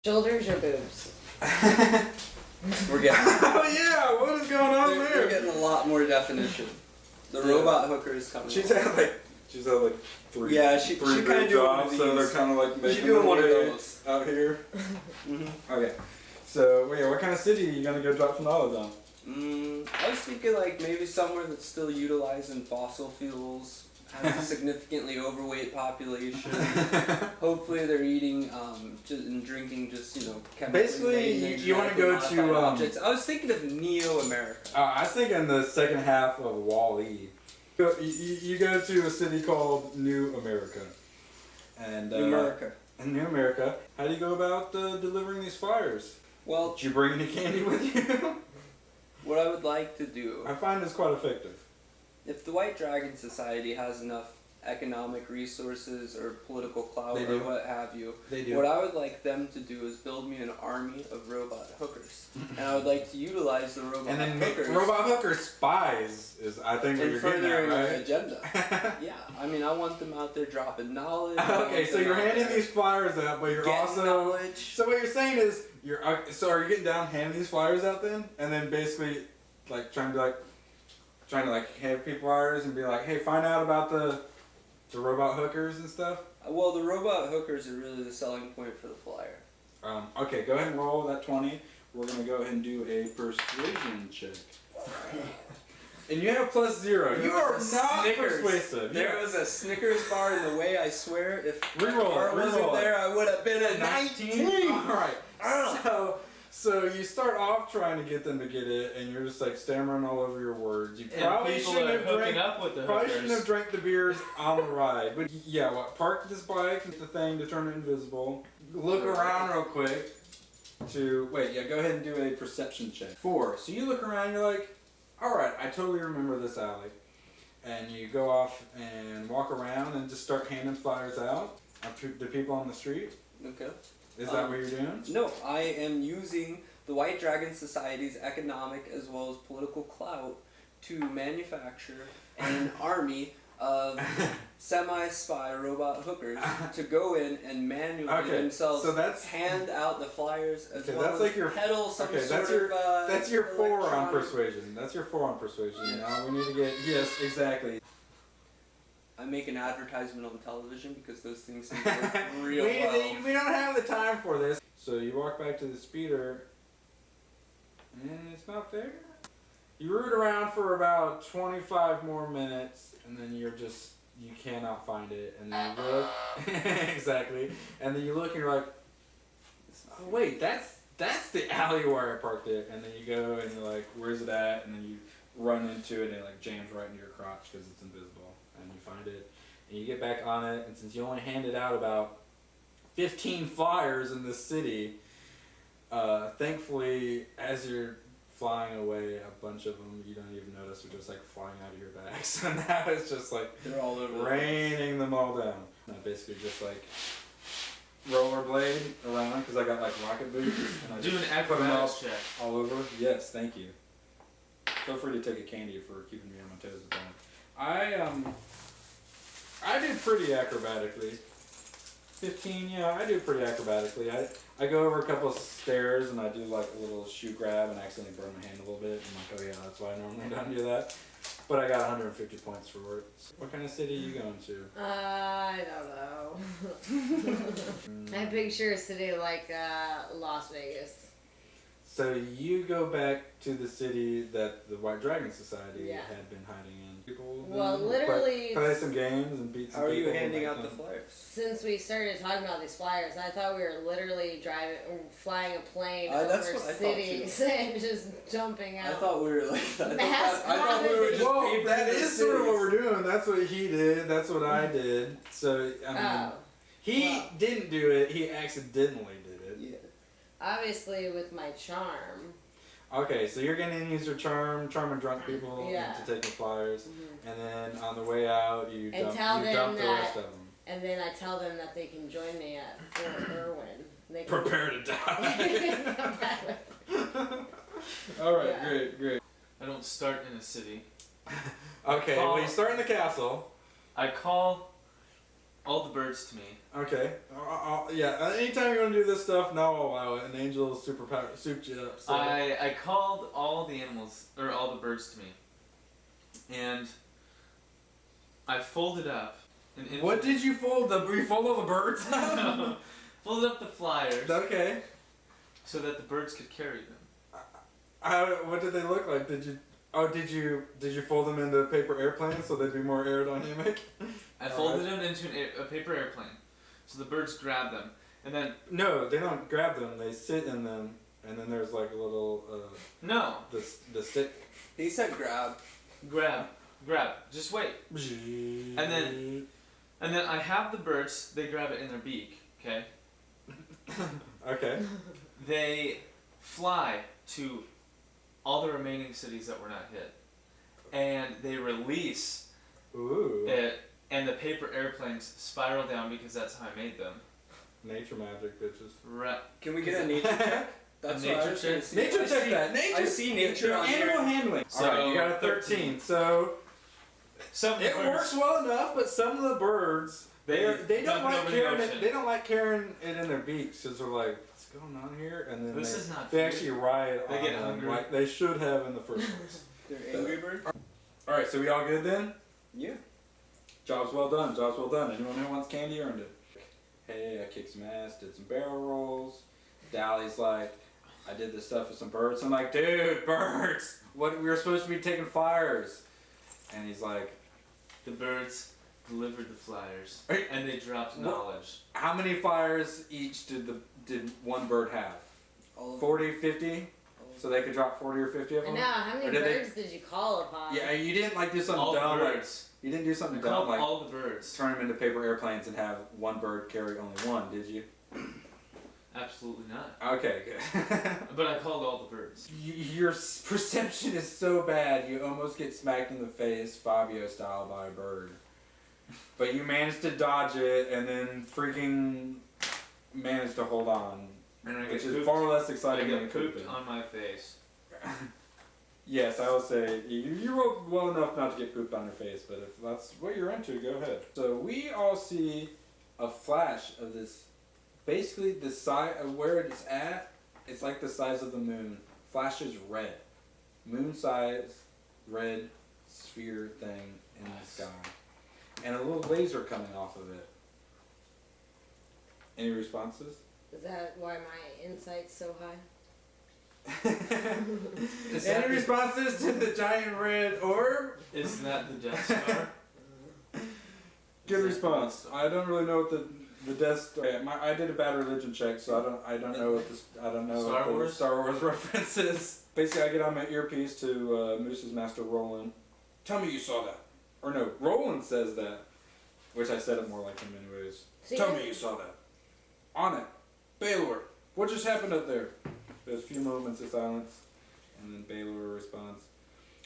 Shoulders or boobs? We're getting. Oh yeah, what is going on there? We're getting a lot more definition. The robot hooker is coming. She's had like three. Yeah, she three kind great of doing jobs, so they're kind of like making doing their one of way those out here. Mm-hmm. Okay, so wait, what kind of city are you gonna go drop some olives on? I was thinking like maybe somewhere that's still utilizing fossil fuels, has a significantly overweight population. Hopefully they're eating and drinking just chemically. Basically, you want to go to objects. I was thinking of Neo-America. I was thinking the second half of Wall-E. You go to a city called New America, and New America. In New America, how do you go about delivering these flyers? Well, Did you bring any candy with you? What I would like to do, I find this quite effective. if the White Dragon Society has enough economic resources or political clout or what have you, They do. what I would like them to do is build me an army of robot hookers. And I would like to utilize the robot And then make hookers robot hooker spies is I think what in you're getting at, furthering my right? agenda. Yeah, I mean I want them out there dropping knowledge. Okay, so you're handing these flyers out, but you're getting also knowledge. So what you're saying is so are you getting down handing these flyers out then, and then basically like trying to hand people flyers and be like, hey, find out about the robot hookers and stuff. Well, the robot hookers are really the selling point for the flyer. Okay, go ahead and roll that 20. We're gonna go ahead and do a persuasion check. And you have +0. You are not persuasive. There was a Snickers bar in the way, I swear. If Reroll bar wasn't there, I would have been a 19. Alright. So you start off trying to get them to get it, and you're just like stammering all over your words. You probably shouldn't have drank the beers on the ride. But yeah, park this bike, the thing to turn it invisible. Look around real quick. Go ahead and do a perception check. 4. So you look around, you're like, alright, I totally remember this alley. And you go off and walk around and just start handing flyers out to people on the street. Okay. Is that what you're doing? No, I am using the White Dragon Society's economic as well as political clout to manufacture an army of semi-spy robot hookers to go in and manually themselves hand out the flyers as well as peddle some that's your 4 on electronic persuasion. That's your 4 on persuasion. Now we need to get exactly. I make an advertisement on television because those things seem to work real well. We don't have the time for this. So you walk back to the speeder, and it's not there. You root around for about 25 more minutes, and then you cannot find it. And then you look, exactly. And then you look, and you're like, oh wait, that's the alley where I parked it. And then you go, and you're like, where's it at? And then you run into it, and it like jams right into your crotch because it's invisible. And you find it, and you get back on it, and since you only handed out about 15 flyers in this city, thankfully, as you're flying away, a bunch of them you don't even notice are just like flying out of your bag. So now it's just like they're all over, raining them all down. And I basically just like rollerblade around because I got like rocket boots, and I do an put them acrobatics check all over. Yes, thank you. Feel free to take a candy for keeping me on my toes at the moment. I do pretty acrobatically. 15, yeah, I do pretty acrobatically. I go over a couple of stairs and I do like a little shoe grab and accidentally burn my hand a little bit. I'm like, oh yeah, that's why I normally don't do that. But I got 150 points for it. What kind of city are you going to? I don't know. I picture a city like Las Vegas. So you go back to the city that the White Dragon Society had been hiding in. People literally play some games and beat some How are people. you handing out the flyers? Since we started talking about these flyers, I thought we were literally flying a plane over cities and just jumping out. I thought we were like I thought we were just papering that the is sort of what cities. we're doing. That's what he did. That's what I did. So I mean, he didn't do it. He accidentally did it. Yeah. Obviously, with my charm. Okay, so you're going to use your charming drunk people into taking flyers, and then on the way out, you dump the rest of them. And then I tell them that they can join me at Fort Irwin. They can Prepare to die. come back with All right, great. I don't start in a city. Okay, well you start in the castle. I call all the birds to me. Okay. Yeah. Anytime you want to do this stuff, now I'll allow it. And Angel superpower souped you up. So. I called all the animals, or all the birds to me. And I folded up. What did you fold? You fold all the birds? Folded up the flyers. Okay. So that the birds could carry them. What did they look like? Did you fold them into paper airplanes so they'd be more aerodynamic? I folded them into a paper airplane, so the birds grab them, and then no, they don't grab them. They sit in them, and then there's like a little no. The stick. He said grab. Grab. Just wait. And then I have the birds. They grab it in their beak. Okay. Okay. They fly to all the remaining cities that were not hit, and they release it, and the paper airplanes spiral down because that's how I made them. Nature magic, bitches. Right. Can we get a nature check? That's nature what I was check? gonna see. Nature check that. Nature. I see nature on Animal here. handling. So, Alright, you got a 13. So it works well enough, but some of the birds they don't like carrying it. They don't like carrying it in their beaks because they're like, what's going on here? And then they actually ride They on get them hungry. like they should have in the first place. They're angry birds. All right, so we all good then? Yeah. Job's well done. Job's well done. Anyone who wants candy earned it. Hey, I kicked some ass, did some barrel rolls. Dally's like, I did this stuff with some birds. I'm like, dude, birds! What, we were supposed to be taking flyers. And he's like, The birds delivered the flyers, Hey, and they dropped knowledge. how many flyers each did one bird have? 40, 50? So they could drop 40 or 50 of I them? know. How many birds did you call upon? Yeah, you didn't like do something All dumb. the Like, birds. you didn't do something I dumb called like all the birds. turn them into paper airplanes and have one bird carry only one, did you? Absolutely not. Okay, good. But I called all the birds. Your perception is so bad, you almost get smacked in the face, Fabio style, by a bird. But you managed to dodge it and then freaking managed to hold on. And I Which get is pooped. far less I exciting than get pooped pooping. on my face. Yes, I will say you rolled well enough not to get pooped on your face, but if that's what you're into, go ahead. So we all see a flash of this, basically the size of where it's at. It's like the size of the moon. Flashes red, moon size, red sphere thing in the sky, and a little laser coming off of it. Any responses? Is that why my insight's so high? Any responses to the giant red orb? Is that the Death Star? Good response. I don't really know what the Death Star. I did a bad religion check, so I don't know what this. I don't know Star what the Wars? Star Wars reference is. Basically, I get on my earpiece to Moose's master Roland. Tell me you saw that. Or no, Roland says that, which I said it more like him anyways. See, Tell me you saw that. On it, Baylor. What just happened up there? There's a few moments of silence, and then Baylor responds,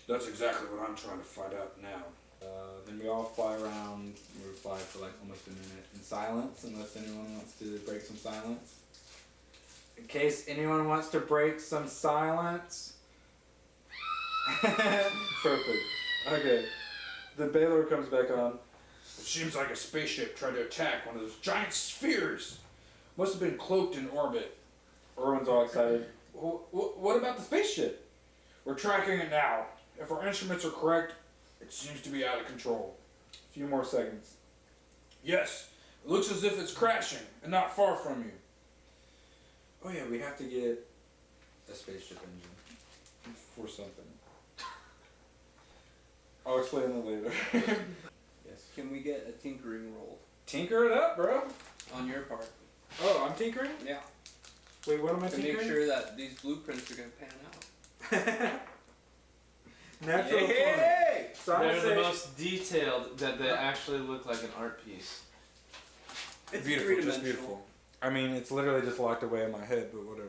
"That's exactly what I'm trying to find out now." Then we all fly around. We fly for like almost a minute in silence, unless anyone wants to break some silence. In case anyone wants to break some silence. Perfect. Okay. The Baylor comes back on. It seems like a spaceship tried to attack one of those giant spheres. Must have been cloaked in orbit. Erwin's all excited. What about the spaceship? We're tracking it now. If our instruments are correct, it seems to be out of control. A few more seconds. Yes, it looks as if it's crashing and not far from you. Oh yeah, we have to get a spaceship engine for something. I'll explain that later. Yes. Can we get a tinkering roll Tinker it up, bro. on your part? Oh, I'm tinkering? Yeah. Wait, what am I To tinkering? make sure that these blueprints are going to pan out. Natural 20. So I They're would the say most detailed that they actually look like an art piece. It's beautiful, just three-dimensional. beautiful. I mean, it's literally just locked away in my head, but whatever.